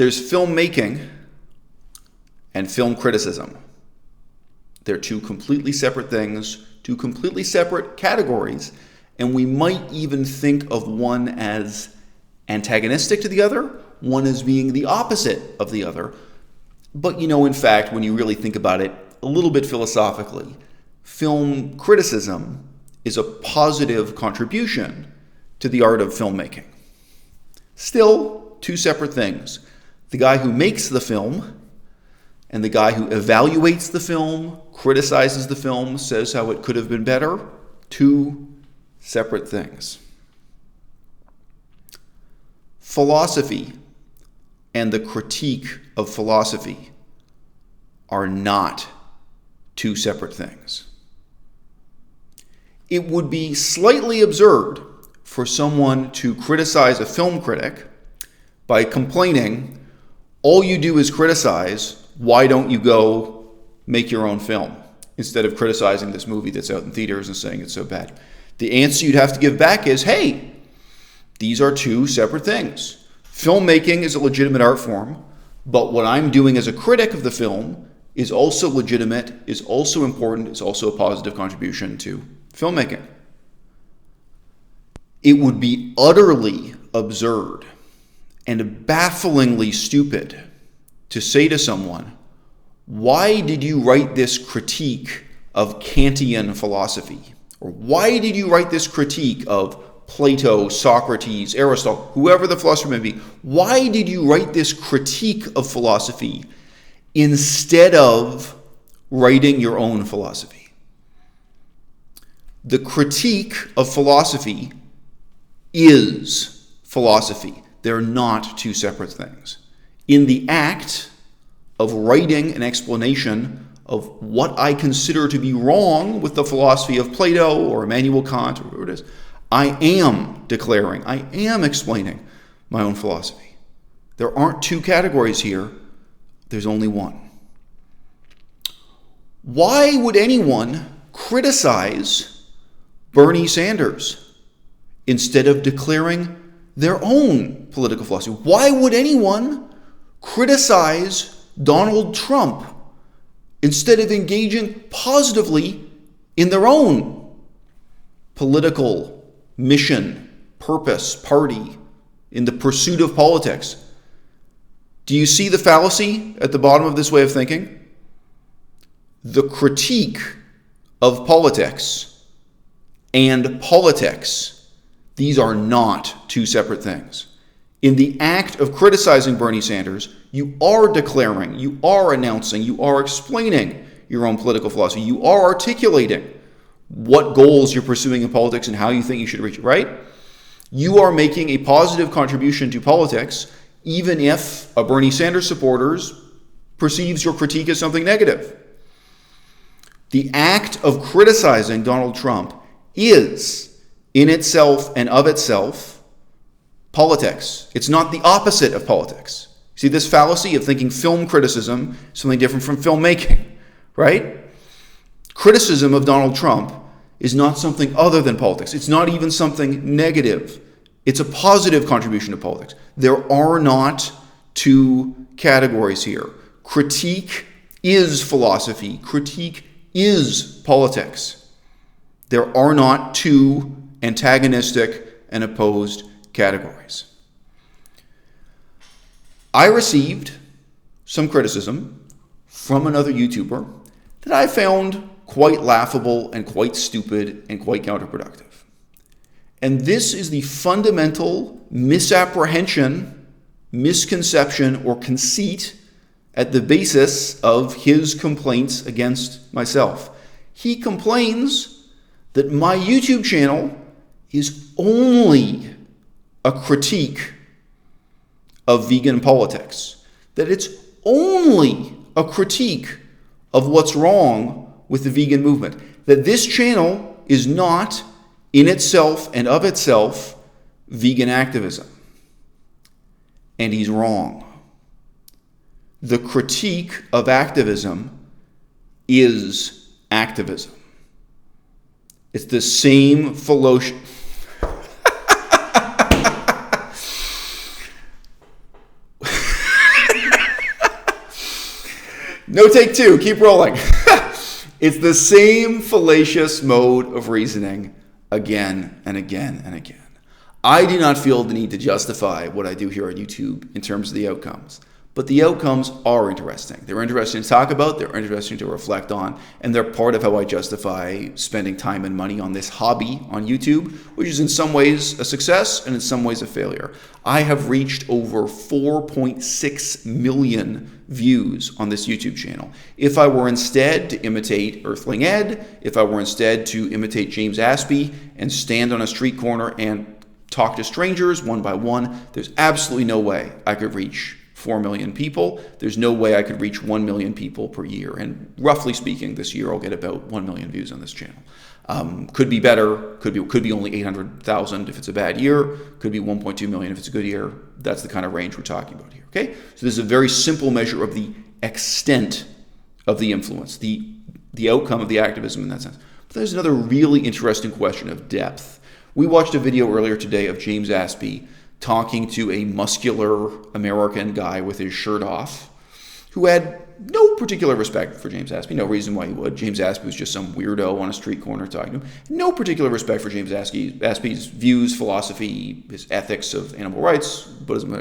There's filmmaking and film criticism. They're two completely separate things, two completely separate categories, and we might even think of one as antagonistic to the other, one as being the opposite of the other. But in fact, when you really think about it a little bit philosophically, film criticism is a positive contribution to the art of filmmaking. Still, two separate things. The guy who makes the film and the guy who evaluates the film, criticizes the film, says how it could have been better, two separate things. Philosophy and the critique of philosophy are not two separate things. It would be slightly absurd for someone to criticize a film critic by complaining, all you do is criticize, why don't you go make your own film? Instead of criticizing this movie that's out in theaters and saying it's so bad. The answer you'd have to give back is, hey, these are two separate things. Filmmaking is a legitimate art form, but what I'm doing as a critic of the film is also legitimate, is also important, is also a positive contribution to filmmaking. It would be utterly absurd and bafflingly stupid to say to someone, why did you write this critique of Kantian philosophy? Or why did you write this critique of Plato, Socrates, Aristotle, whoever the philosopher may be? Why did you write this critique of philosophy instead of writing your own philosophy? The critique of philosophy is philosophy. They're not two separate things. In the act of writing an explanation of what I consider to be wrong with the philosophy of Plato or Immanuel Kant or whatever it is, I am declaring, I am explaining my own philosophy. There aren't two categories here. There's only one. Why would anyone criticize Bernie Sanders instead of declaring their own political philosophy? Why would anyone criticize Donald Trump instead of engaging positively in their own political mission, purpose, party, in the pursuit of politics? Do you see the fallacy at the bottom of this way of thinking? The critique of politics and politics, these are not two separate things. In the act of criticizing Bernie Sanders, you are declaring, you are announcing, you are explaining your own political philosophy. You are articulating what goals you're pursuing in politics and how you think you should reach it, right? You are making a positive contribution to politics, even if a Bernie Sanders supporter perceives your critique as something negative. The act of criticizing Donald Trump is, in itself and of itself, politics. It's not the opposite of politics. See this fallacy of thinking film criticism is something different from filmmaking, right? Criticism of Donald Trump is not something other than politics. It's not even something negative. It's a positive contribution to politics. There are not two categories here. Critique is philosophy. Critique is politics. There are not two antagonistic and opposed categories. I received some criticism from another YouTuber that I found quite laughable and quite stupid and quite counterproductive. And this is the fundamental misapprehension, misconception, or conceit at the basis of his complaints against myself. He complains that my YouTube channel is only a critique of vegan politics, that it's only a critique of what's wrong with the vegan movement, that this channel is not in itself and of itself vegan activism. And he's wrong. The critique of activism is activism. It's the same philosophy. No take two. Keep rolling. It's the same fallacious mode of reasoning again and again and again. I do not feel the need to justify what I do here on YouTube in terms of the outcomes. But the outcomes are interesting. They're interesting to talk about, they're interesting to reflect on, and they're part of how I justify spending time and money on this hobby on YouTube, which is in some ways a success and in some ways a failure. I have reached over 4.6 million views on this YouTube channel. If I were instead to imitate Earthling Ed, if I were instead to imitate James Aspey and stand on a street corner and talk to strangers one by one, there's absolutely no way I could reach 4 million people. There's no way I could reach 1 million people per year. And roughly speaking, this year I'll get about 1 million views on this channel. Could be better, could be only 800,000 if it's a bad year, could be 1.2 million if it's a good year. That's the kind of range we're talking about here, okay? So this is a very simple measure of the extent of the influence, the outcome of the activism in that sense. But there's another really interesting question of depth. We watched a video earlier today of James Aspey talking to a muscular American guy with his shirt off who had no particular respect for James Aspey, no reason why he would. James Aspey was just some weirdo on a street corner talking to him. No particular respect for James Aspey's views, philosophy, his ethics of animal rights, Buddhism,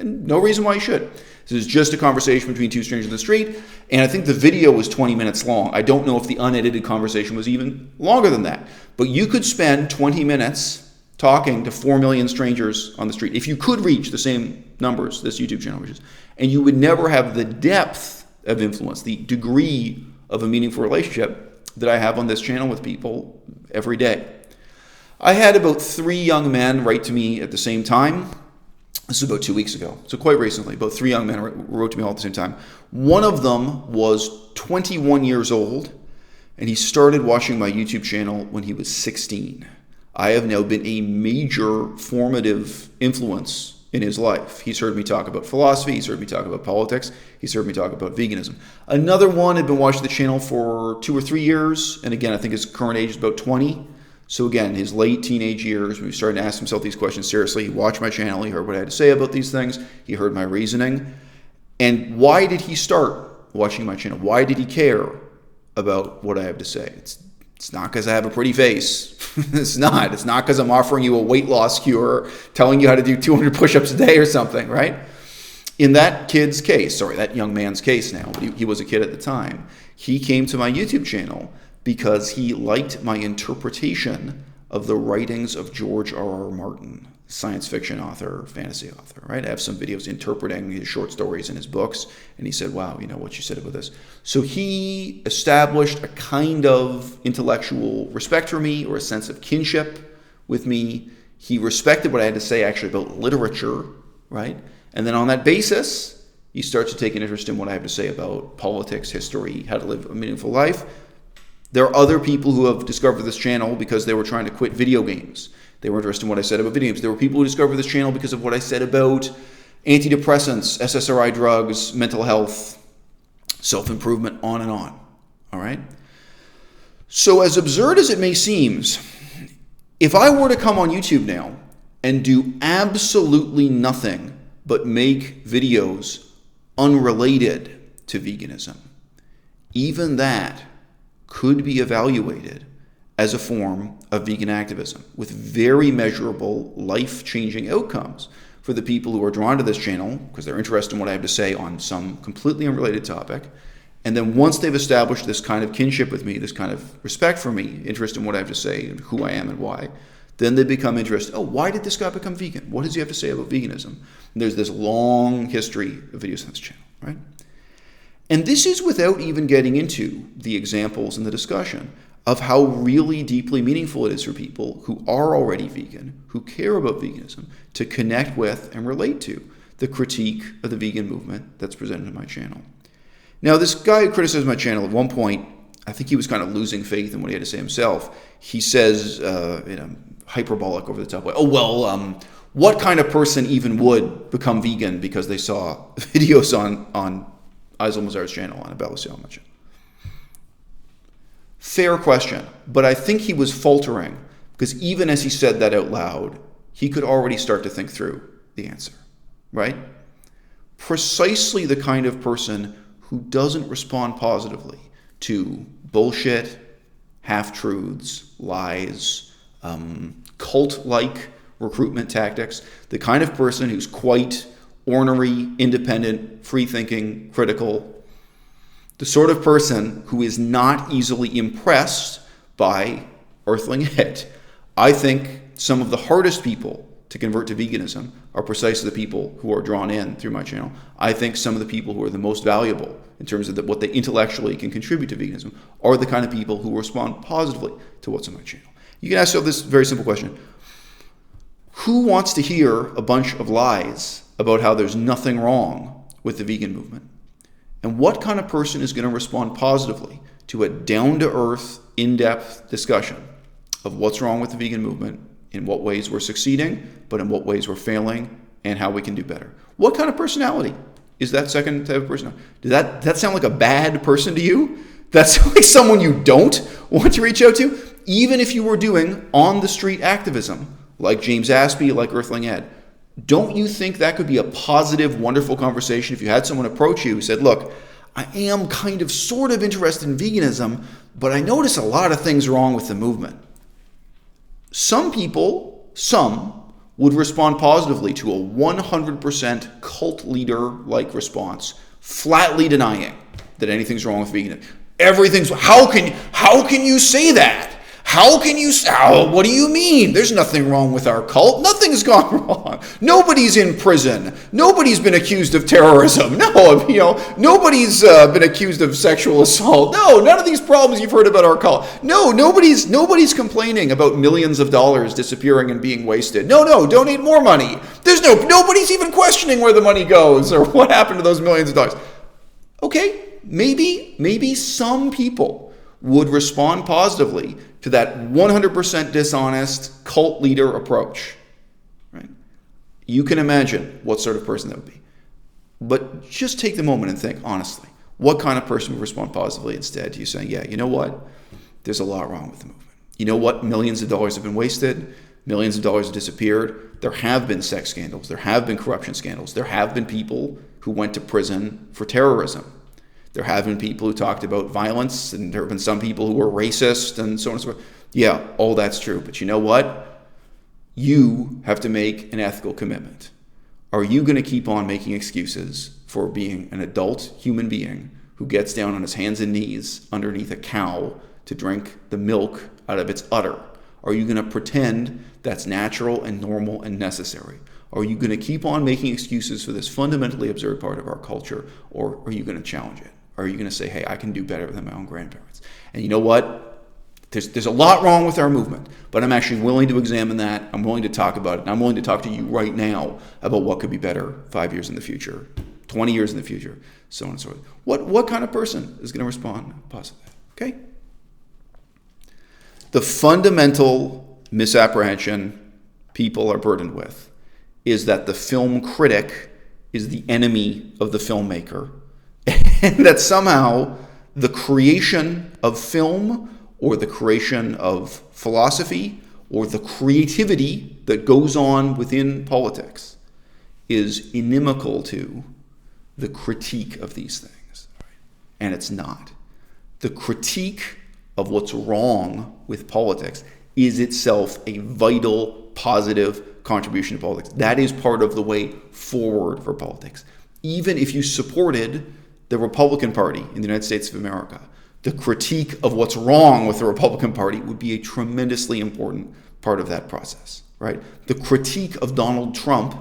and no reason why he should. This is just a conversation between two strangers in the street, and I think the video was 20 minutes long. I don't know if the unedited conversation was even longer than that, but you could spend 20 minutes talking to 4 million strangers on the street, if you could reach the same numbers this YouTube channel reaches, and you would never have the depth of influence, the degree of a meaningful relationship that I have on this channel with people every day. I had about 3 young men write to me at the same time. This is about 2 weeks ago, so quite recently. About 3 young men wrote to me all at the same time. One of them was 21 years old, and he started watching my YouTube channel when he was 16. I have now been a major formative influence in his life. He's heard me talk about philosophy, he's heard me talk about politics, he's heard me talk about veganism. Another one had been watching the channel for 2 or 3 years, and again, I think his current age is about 20. So again, his late teenage years, when he started to ask himself these questions seriously, he watched my channel, he heard what I had to say about these things, he heard my reasoning. And why did he start watching my channel? Why did he care about what I have to say? It's not because I have a pretty face. It's not. It's not because I'm offering you a weight loss cure, telling you how to do 200 push-ups a day or something, right? In that kid's case, that young man's case now, but he was a kid at the time, he came to my YouTube channel because he liked my interpretation of the writings of George R.R. Martin, science fiction author, fantasy author, right? I have some videos interpreting his short stories and his books, and he said, wow, what you said about this. So he established a kind of intellectual respect for me, or a sense of kinship with me. He respected what I had to say actually about literature, right? And then on that basis, he starts to take an interest in what I have to say about politics, history, how to live a meaningful life. There are other people who have discovered this channel because they were trying to quit video games. They were interested in what I said about video games. There were people who discovered this channel because of what I said about antidepressants, SSRI drugs, mental health, self-improvement, on and on. All right? So as absurd as it may seem, if I were to come on YouTube now and do absolutely nothing but make videos unrelated to veganism, even that could be evaluated as a form of vegan activism with very measurable, life-changing outcomes for the people who are drawn to this channel because they're interested in what I have to say on some completely unrelated topic. And then once they've established this kind of kinship with me, this kind of respect for me, interest in what I have to say and who I am and why, then they become interested. Oh, why did this guy become vegan? What does he have to say about veganism? And there's this long history of videos on this channel, right? And this is without even getting into the examples in the discussion of how really deeply meaningful it is for people who are already vegan, who care about veganism, to connect with and relate to the critique of the vegan movement that's presented in my channel. Now, this guy who criticized my channel at one point, I think he was kind of losing faith in what he had to say himself. He says in a hyperbolic, over-the-top way, what kind of person even would become vegan because they saw videos on Aysel Mazar's channel, on Abel Salman channel? Fair question, but I think he was faltering because even as he said that out loud, he could already start to think through the answer, right? Precisely the kind of person who doesn't respond positively to bullshit, half-truths, lies, cult-like recruitment tactics, the kind of person who's quite ornery, independent, free-thinking, critical, the sort of person who is not easily impressed by Earthling Ed. I think some of the hardest people to convert to veganism are precisely the people who are drawn in through my channel. I think some of the people who are the most valuable in terms of what they intellectually can contribute to veganism are the kind of people who respond positively to what's on my channel. You can ask yourself this very simple question. Who wants to hear a bunch of lies about how there's nothing wrong with the vegan movement? And what kind of person is going to respond positively to a down-to-earth, in-depth discussion of what's wrong with the vegan movement, in what ways we're succeeding, but in what ways we're failing, and how we can do better? What kind of personality is that second type of personality? Does that sound like a bad person to you? That sounds like someone you don't want to reach out to? Even if you were doing on-the-street activism, like James Aspey, like Earthling Ed, don't you think that could be a positive, wonderful conversation if you had someone approach you who said, look, I am kind of sort of interested in veganism, but I notice a lot of things wrong with the movement. Some would respond positively to a 100% cult leader-like response, flatly denying that anything's wrong with veganism. How can you say that? What do you mean? There's nothing wrong with our cult. Nothing's gone wrong. Nobody's in prison. Nobody's been accused of terrorism. Nobody's been accused of sexual assault. No, none of these problems you've heard about our cult. No, nobody's complaining about millions of dollars disappearing and being wasted. No, donate more money. Nobody's even questioning where the money goes or what happened to those millions of dollars. Okay, maybe some people would respond positively to that 100% dishonest cult leader approach, right? You can imagine what sort of person that would be. But just take the moment and think honestly, what kind of person would respond positively instead to you saying, yeah, you know what? There's a lot wrong with the movement. You know what? Millions of dollars have been wasted. Millions of dollars have disappeared. There have been sex scandals. There have been corruption scandals. There have been people who went to prison for terrorism. There have been people who talked about violence, and there have been some people who were racist and so on and so forth. Yeah, all that's true. But you know what? You have to make an ethical commitment. Are you going to keep on making excuses for being an adult human being who gets down on his hands and knees underneath a cow to drink the milk out of its udder? Are you going to pretend that's natural and normal and necessary? Are you going to keep on making excuses for this fundamentally absurd part of our culture, or are you going to challenge it? Or are you going to say, hey, I can do better than my own grandparents? And you know what? There's a lot wrong with our movement, but I'm actually willing to examine that. I'm willing to talk about it. And I'm willing to talk to you right now about what could be better 5 years in the future, 20 years in the future, so on and so forth. What kind of person is going to respond positively? Okay? The fundamental misapprehension people are burdened with is that the film critic is the enemy of the filmmaker, and that somehow the creation of film or the creation of philosophy or the creativity that goes on within politics is inimical to the critique of these things. And it's not. The critique of what's wrong with politics is itself a vital, positive contribution to politics. That is part of the way forward for politics. Even if you supported the Republican Party in the United States of America, the critique of what's wrong with the Republican Party would be a tremendously important part of that process, right? The critique of Donald Trump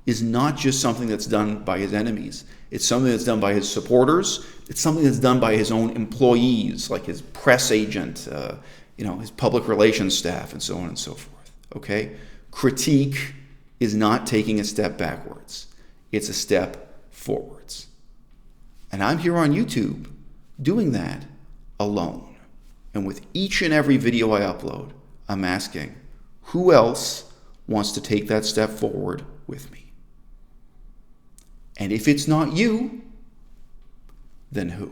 is not just something that's done by his enemies. It's something that's done by his supporters. It's something that's done by his own employees, like his press agent, his public relations staff, and so on and so forth, okay? Critique is not taking a step backwards. It's a step forwards. And I'm here on YouTube doing that alone. And with each and every video I upload, I'm asking, who else wants to take that step forward with me? And if it's not you, then who?